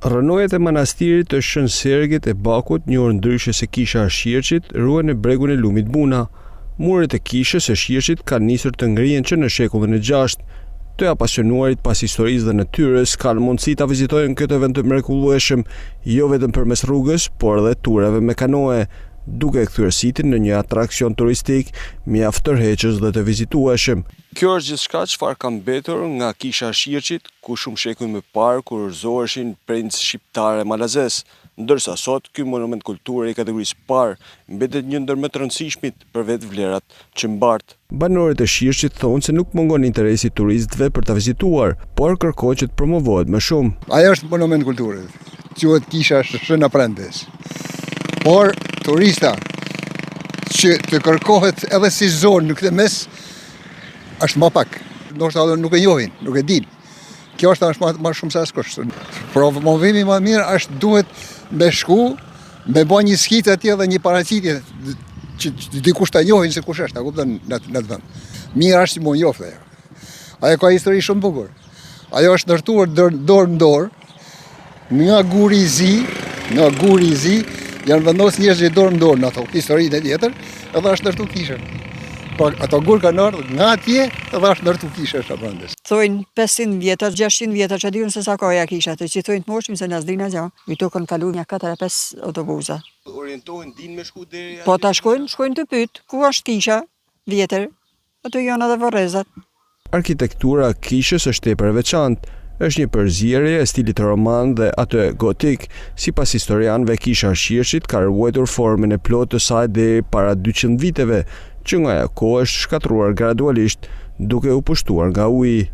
Rrënojet e manastirit të Shën Sergit e Bakut, njohur ndryshe si Kisha e Shirçit, ruhen në bregun e lumit Buna. Muret e kishës së Shirçit kanë nisur të ngrihen që në shekullin e 6. Të apasionuarit pas historisë dhe natyrës kanë mundësi ta vizitojnë këtë vend të mrekullueshëm, jo vetëm përmes rrugës, por edhe tureve me kanoe, duke kthyer sitin në një atraksion turistik mjaft tërheqës dhe të vizitueshëm. Kjo është gjithçka çfarë ka mbetur nga Kisha e Shirçit, ku shumë shekuj më parë kurorzoheshin princë shqiptarë malazes, ndërsa sot ky monument kulture i kategorisë parë mbetet një ndër më të rëndësishmit për vetë vlerat që mbart. Banorët e Shirçit thonë se nuk mungon interesi turistëve për ta vizituar, por kërkojnë që të promovohet më shumë. Ajo është monument kulture, quhet Kisha e Shën Aprendes. Por turista që të kërkohet edhe si zonë në këtë mes është më pak. Ndoshta nuk e njohin, nuk e din. Kjo është më shumë se askush. Promovimi më mirë është duhet me shku, me bë një skicë atje dhe një paraqitje që dikush ta njohin se kush është, a kupton, në atë vend. Mirë është që më njoftë ajo. Ajo ka histori shumë bukur. Ajo është ndërtuar dorë në dorë nga Guri i Zi, janë vendosur njerëz dorë në dorë në ato historinë e vjetër, edhe është ndërtuar kishën. Por ato gur kanë ardhur nga atje edhe është ndërtuar kisha e Aprendes. Thojnë 500 vjetër, 600 vjetër, që diun se sa koja kisha, të që thojnë të moshim se nasdina gjë. I tokën kalu një 4-5 autobusa. Orientohen din me shku deri Po ta shkojnë të pyet, ku është kisha vjetër? Ato janë edhe vorrezat. Arkitektura e kishës është tepër e veçantë. Është një përzierje e stilit roman dhe atë gotik. Sipas historianëve, Kisha e Shirçit ka ruajtur formën e plotë të saj deri para 200 viteve, që nga ajo kohë është shkatruar gradualisht, duke u pushtuar nga uji.